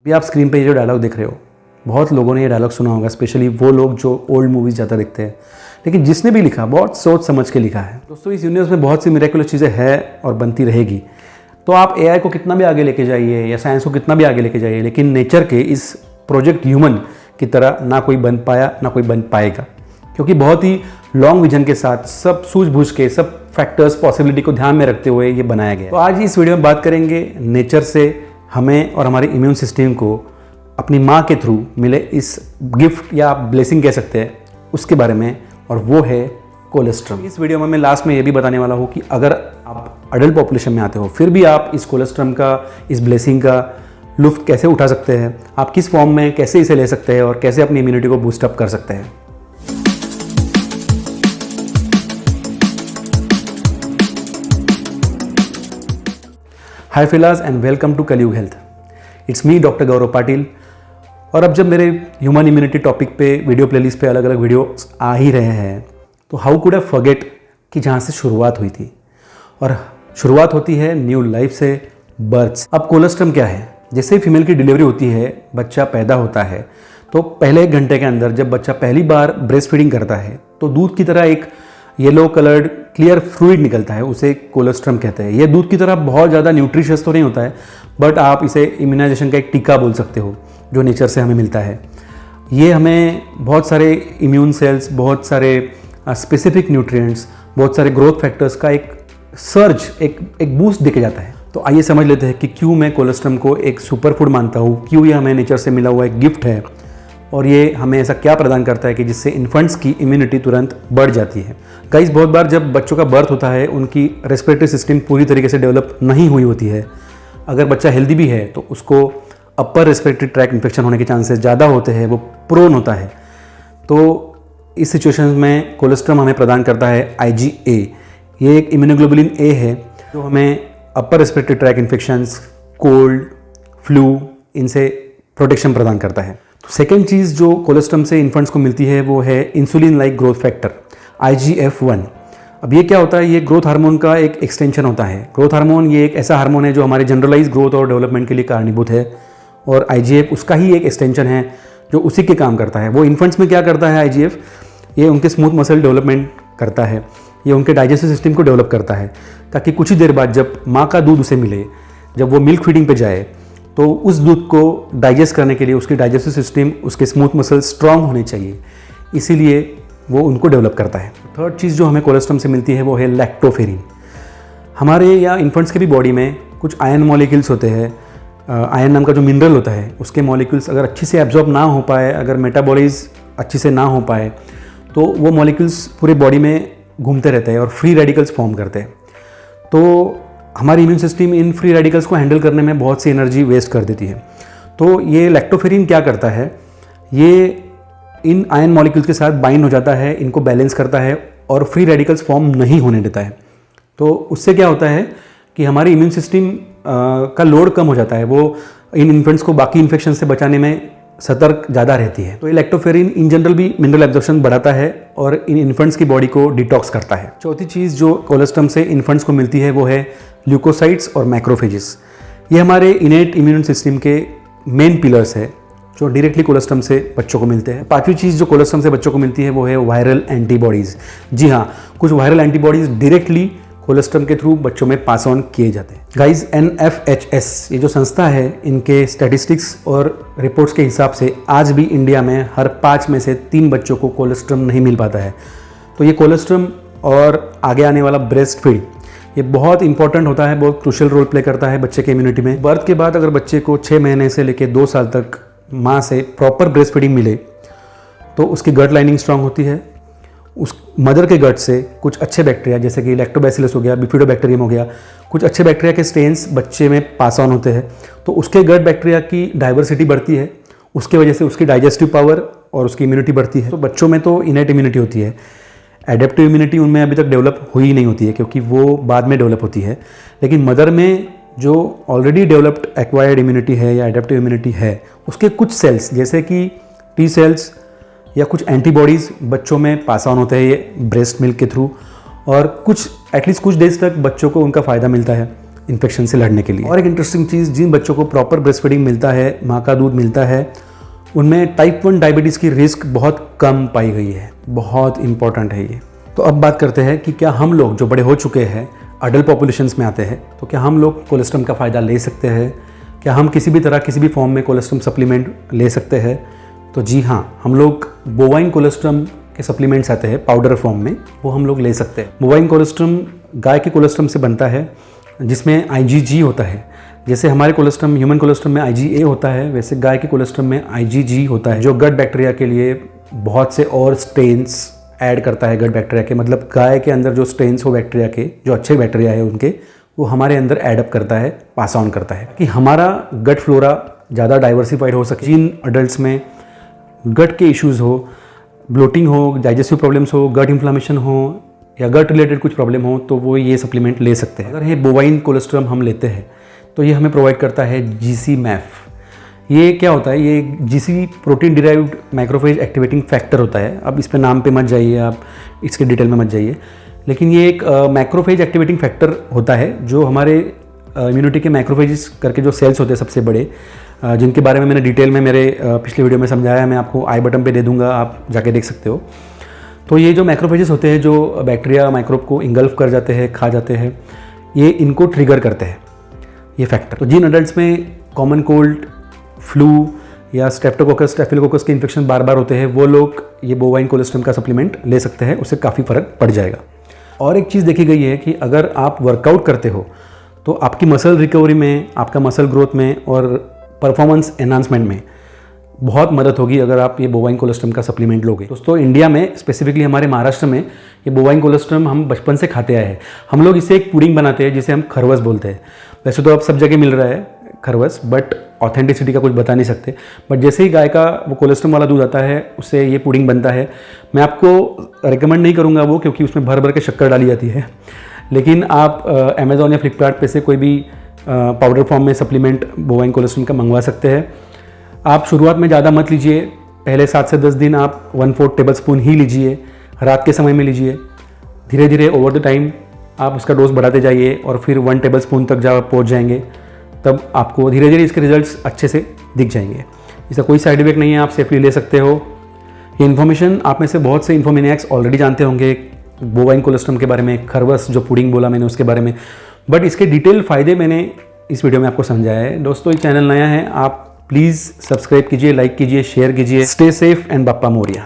भी आप स्क्रीन पे ये जो डायलॉग देख रहे हो, बहुत लोगों ने ये डायलॉग सुना होगा, स्पेशली वो लोग जो ओल्ड मूवीज़ ज़्यादा देखते हैं। लेकिन जिसने भी लिखा बहुत सोच समझ के लिखा है। दोस्तों, इस यूनिवर्स में बहुत सी मिरेकुलस चीज़ें हैं और बनती रहेगी। तो आप एआई को कितना भी आगे लेके जाइए या साइंस को कितना भी आगे लेके जाइए, लेकिन नेचर के इस प्रोजेक्ट ह्यूमन की तरह ना कोई बन पाया ना कोई बन पाएगा, क्योंकि बहुत ही लॉन्ग विजन के साथ सब सूझबूझ के सब फैक्टर्स पॉसिबिलिटी को ध्यान में रखते हुए ये बनाया गया। तो आज इस वीडियो में बात करेंगे नेचर से हमें और हमारे इम्यून सिस्टम को अपनी माँ के थ्रू मिले इस गिफ्ट या ब्लेसिंग कह सकते हैं उसके बारे में, और वो है कोलेस्ट्रम। इस वीडियो में मैं लास्ट में ये भी बताने वाला हूँ कि अगर आप अडल्ट पॉपुलेशन में आते हो फिर भी आप इस कोलेस्ट्रम का, इस ब्लेसिंग का लुत्फ कैसे उठा सकते हैं, आप किस फॉर्म में कैसे इसे ले सकते हैं और कैसे अपनी इम्यूनिटी को बूस्टअप कर सकते हैं। हाय फिलास एंड वेलकम टू कलयुग हेल्थ। इट्स मी डॉक्टर गौरव पाटिल। और अब जब मेरे ह्यूमन इम्यूनिटी टॉपिक पे वीडियो प्लेलिस्ट पे अलग अलग वीडियो आ ही रहे हैं, तो हाउ कुड आई फॉरगेट कि जहाँ से शुरुआत हुई थी, और शुरुआत होती है न्यू लाइफ से, बर्थ। अब कोलेस्ट्रम क्या है? जैसे ही फीमेल की डिलीवरी होती है, बच्चा पैदा होता है, तो पहले 1 घंटे के अंदर जब बच्चा पहली बार ब्रेस्ट फीडिंग करता है तो दूध की तरह एक येलो कलर्ड क्लियर फ्लूइड निकलता है, उसे कोलेस्ट्रम कहते हैं। ये दूध की तरह बहुत ज़्यादा न्यूट्रिशियस तो नहीं होता है, बट आप इसे इम्यूनाइजेशन का एक टीका बोल सकते हो जो नेचर से हमें मिलता है। ये हमें बहुत सारे इम्यून सेल्स, बहुत सारे स्पेसिफिक न्यूट्रिएंट्स, बहुत सारे ग्रोथ फैक्टर्स का एक सर्ज, एक बूस्ट देके जाता है। तो आइए समझ लेते हैं कि क्यों मैं कोलेस्ट्रम को एक सुपर फूड मानता हूँ, क्यों ये हमें नेचर से मिला हुआ एक गिफ्ट है, और ये हमें ऐसा क्या प्रदान करता है कि जिससे इन्फेंट्स की इम्यूनिटी तुरंत बढ़ जाती है। गाइस, बहुत बार जब बच्चों का बर्थ होता है उनकी रेस्पिरेटरी सिस्टम पूरी तरीके से डेवलप नहीं हुई होती है। अगर बच्चा हेल्दी भी है तो उसको अपर रेस्पिरेटरी ट्रैक इन्फेक्शन होने के चांसेस ज़्यादा होते हैं, वो प्रोन होता है। तो इस सिचुएशन में कोलेस्ट्रम हमें प्रदान करता है IgA। ये एक इम्यूनोग्लोबुलिन A है जो हमें upper respiratory tract infections, cold, flu, इनसे प्रोटेक्शन प्रदान करता है। तो सेकेंड चीज़ जो कोलेस्ट्रम से इन्फेंट्स को मिलती है वो है insulin like growth factor IGF-1। अब ये क्या होता है? ये ग्रोथ हार्मोन का एक एक्सटेंशन होता है। ग्रोथ हार्मोन ये एक ऐसा हार्मोन है जो हमारे जनरलाइज ग्रोथ और डेवलपमेंट के लिए कारणीभूत है, और IGF उसका ही एक एक्सटेंशन है जो उसी के काम करता है। वो इन्फेंट्स में क्या करता है IGF? ये उनके स्मूथ मसल डेवलपमेंट करता है, ये उनके डाइजेस्टिव सिस्टम को डेवलप करता है, ताकि कुछ ही देर बाद जब माँ का दूध उसे मिले, जब वो मिल्क फीडिंग पे जाए, तो उस दूध को डाइजेस्ट करने के लिए उसकी डाइजेस्टिव सिस्टम, उसके स्मूथ मसल स्ट्रांग होने चाहिए, इसीलिए वो उनको डेवलप करता है। थर्ड चीज़ जो हमें कोलेस्ट्रम से मिलती है वो है लैक्टोफेरिन। हमारे या इन्फेंट्स के भी बॉडी में कुछ आयरन मॉलिक्यूल्स होते हैं। आयरन नाम का जो मिनरल होता है उसके मॉलिक्यूल्स अगर अच्छे से एब्जॉर्ब ना हो पाए, अगर मेटाबॉलाइज अच्छे से ना हो पाए, तो वो मॉलिक्यूल्स पूरे बॉडी में घूमते रहते हैं और फ्री रेडिकल्स फॉर्म करते हैं। तो हमारी immune system in free radicals को हैंडल करने में बहुत सी एनर्जी वेस्ट कर देती है। तो ये लैक्टोफेरिन क्या करता है? ये इन आयन मॉलिक्यूल्स के साथ बाइंड हो जाता है, इनको बैलेंस करता है और फ्री रेडिकल्स फॉर्म नहीं होने देता है। तो उससे क्या होता है कि हमारी इम्यून सिस्टम का लोड कम हो जाता है, वो इन इन्फेंट्स को बाकी इन्फेक्शन से बचाने में सतर्क ज़्यादा रहती है। तो ये लैक्टोफेरिन इन जनरल भी मिनरल एब्जॉर्प्शन बढ़ाता है और इन इन्फेंट्स की बॉडी को डिटॉक्स करता है। चौथी चीज़ जो कोलेस्ट्रम से इन्फेंट्स को मिलती है वो है ल्यूकोसाइट्स और मैक्रोफेजेस। ये हमारे इनेट इम्यून सिस्टम के मेन पिलर्स है जो डायरेक्टली कोलेस्ट्रम से बच्चों को मिलते हैं। पांचवी चीज़ जो कोलेस्ट्रम से बच्चों को मिलती है वो है वायरल एंटीबॉडीज़। जी हाँ, कुछ वायरल एंटीबॉडीज़ डायरेक्टली कोलेस्ट्रम के थ्रू बच्चों में पास ऑन किए जाते हैं। गाइज, NFHS ये जो संस्था है, इनके स्टैटिस्टिक्स और रिपोर्ट्स के हिसाब से आज भी इंडिया में हर 5 में से 3 बच्चों को कोलेस्ट्रम नहीं मिल पाता है। तो ये कोलेस्ट्रम और आगे आने वाला ब्रेस्ट फीड ये बहुत इंपॉर्टेंट होता है, बहुत क्रूशियल रोल प्ले करता है बच्चे के इम्यूनिटी में। बर्थ के बाद अगर बच्चे को 6 महीने से लेकर 2 साल तक माँ से प्रॉपर ब्रेस्ट फीडिंग मिले तो उसकी गट लाइनिंग स्ट्रांग होती है। उस मदर के गट से कुछ अच्छे बैक्टीरिया जैसे कि लैक्टोबैसिलस हो गया, बिफिडोबैक्टीरियम हो गया, कुछ अच्छे बैक्टीरिया के स्ट्रेन्स बच्चे में पास ऑन होते हैं। तो उसके गट बैक्टीरिया की डाइवर्सिटी बढ़ती है, उसके वजह से उसकी डाइजेस्टिव पावर और उसकी इम्यूनिटी बढ़ती है। तो बच्चों में तो इनेट इम्यूनिटी होती है, एडेप्टिव इम्यूनिटी उनमें अभी तक डेवलप हुई नहीं होती है क्योंकि वो बाद में डेवलप होती है। लेकिन मदर में जो ऑलरेडी डेवलप्ड एक्वायर्ड इम्यूनिटी है या एडेप्टिव इम्यूनिटी है, उसके कुछ सेल्स जैसे कि T सेल्स या कुछ एंटीबॉडीज़ बच्चों में पास ऑन होते हैं ये ब्रेस्ट मिल्क के थ्रू, और कुछ एटलीस्ट कुछ डेज तक बच्चों को उनका फ़ायदा मिलता है। इन्फेक्शन से लड़ने के लिए। और एक इंटरेस्टिंग चीज़, जिन बच्चों को प्रॉपर ब्रेस्ट फीडिंग मिलता है, माँ का दूध मिलता है, उनमें टाइप 1 डायबिटीज़ की रिस्क बहुत कम पाई गई है। बहुत इंपॉर्टेंट है ये। तो अब बात करते हैं कि क्या हम लोग जो बड़े हो चुके हैं, अडल्ट पॉपुलेशंस में आते हैं, तो क्या हम लोग कोलेस्ट्रम का फ़ायदा ले सकते हैं? क्या हम किसी भी तरह किसी भी फॉर्म में कोलेस्ट्रम सप्लीमेंट ले सकते हैं? तो जी हाँ, हम लोग बोवाइन कोलेस्ट्रम के सप्लीमेंट्स आते हैं पाउडर फॉर्म में, वो हम लोग ले सकते हैं। बोवाइन कोलेस्ट्रम गाय के कोलेस्ट्रम से बनता है, जिसमें IgG होता है। जैसे हमारे कोलेस्ट्रम, ह्यूमन कोलेस्ट्रम में IgA होता है, वैसे गाय के कोलेस्ट्रम में IgG होता है, जो गट बैक्टीरिया के लिए बहुत से और स्ट्रेन्स ऐड करता है। गट बैक्टीरिया के मतलब गाय के अंदर जो स्ट्रेन्स हो बैक्टीरिया के, जो अच्छे बैक्टीरिया है उनके, वो हमारे अंदर एडअप करता है, पास ऑन करता है, कि हमारा गट फ्लोरा ज़्यादा डाइवर्सिफाइड हो सके। जिन अडल्ट्स में गट के इश्यूज़ हो, ब्लोटिंग हो, डाइजेस्टिव प्रॉब्लम्स हो, गट इन्फ्लामेशन हो या गट रिलेटेड कुछ प्रॉब्लम हो, तो वो ये सप्लीमेंट ले सकते हैं। अगर ये बोवाइन कोलेस्ट्रम हम लेते हैं तो ये हमें प्रोवाइड करता है GC-MAF। ये क्या होता है? ये GC protein derived macrophage activating factor होता है। अब इस पे नाम पे मत जाइए, आप इसके डिटेल में मत जाइए, लेकिन ये एक माइक्रोफेज एक्टिवेटिंग फैक्टर होता है जो हमारे इम्यूनिटी के माइक्रोफेजेस करके जो सेल्स होते हैं सबसे बड़े, जिनके बारे में मैंने डिटेल में मेरे पिछले वीडियो में समझाया है, मैं आपको आई बटन पे दे दूंगा, आप जाके देख सकते हो। तो ये जो माइक्रोफेजेस होते हैं, जो बैक्टीरिया माइक्रोब को इंगल्फ कर जाते हैं, खा जाते हैं, ये इनको ट्रिगर करते हैं ये फैक्टर। तो जिन अडल्ट्स में कॉमन कोल्ड, फ्लू या स्ट्रेप्टोकोकस, स्टेफिलोकोकस के इन्फेक्शन बार बार होते हैं, वो लोग ये बोवाइन कोलेस्ट्रम का सप्लीमेंट ले सकते हैं, उससे काफ़ी फ़र्क पड़ जाएगा। और एक चीज़ देखी गई है कि अगर आप वर्कआउट करते हो तो आपकी मसल रिकवरी में, आपका मसल ग्रोथ में और परफॉर्मेंस एनहांसमेंट में बहुत मदद होगी अगर आप ये बोवाइन कोलेस्ट्रम का सप्लीमेंट लोगे। दोस्तों, इंडिया में स्पेसिफिकली हमारे महाराष्ट्र में ये बोवाइन कोलेस्ट्रम हम बचपन से खाते आए हैं। हम लोग इससे एक पुडिंग बनाते हैं जिसे हम खरवस बोलते हैं। वैसे तो अब सब जगह मिल रहा है खरवस, बट ऑथेंटिसिटी का कुछ बता नहीं सकते। बट जैसे ही गाय का वो कोलेस्ट्रम वाला दूध आता है, उससे ये पुडिंग बनता है। मैं आपको रिकमेंड नहीं करूँगा वो, क्योंकि उसमें भर भर के शक्कर डाली जाती है। लेकिन आप अमेज़ॉन या फ्लिपकार्ट पे से कोई भी पाउडर फॉर्म में सप्लीमेंट बोवाइन कोलेस्ट्रम का मंगवा सकते हैं। आप शुरुआत में ज़्यादा मत लीजिए, पहले 7 से 10 दिन आप 1/4 टेबलस्पून ही लीजिए, रात के समय में लीजिए। धीरे धीरे ओवर द टाइम आप उसका डोज बढ़ाते जाइए और फिर 1 टेबलस्पून तक जब आप पहुँच जाएंगे, तब आपको धीरे धीरे इसके रिजल्ट्स अच्छे से दिख जाएंगे। इसका कोई साइड इफेक्ट नहीं है, आप सेफली ले सकते हो। ये इन्फॉर्मेशन आप में से बहुत से इन्फॉर्मेनियाक्स ऑलरेडी जानते होंगे बोवाइन कोलेस्ट्रम के बारे में, खरवस जो पुडिंग बोला मैंने उसके बारे में, बट इसके डिटेल फ़ायदे मैंने इस वीडियो में आपको समझाया है। दोस्तों, ये चैनल नया है, आप प्लीज़ सब्सक्राइब कीजिए, लाइक कीजिए, शेयर कीजिए। Stay safe and Bappa Moriya.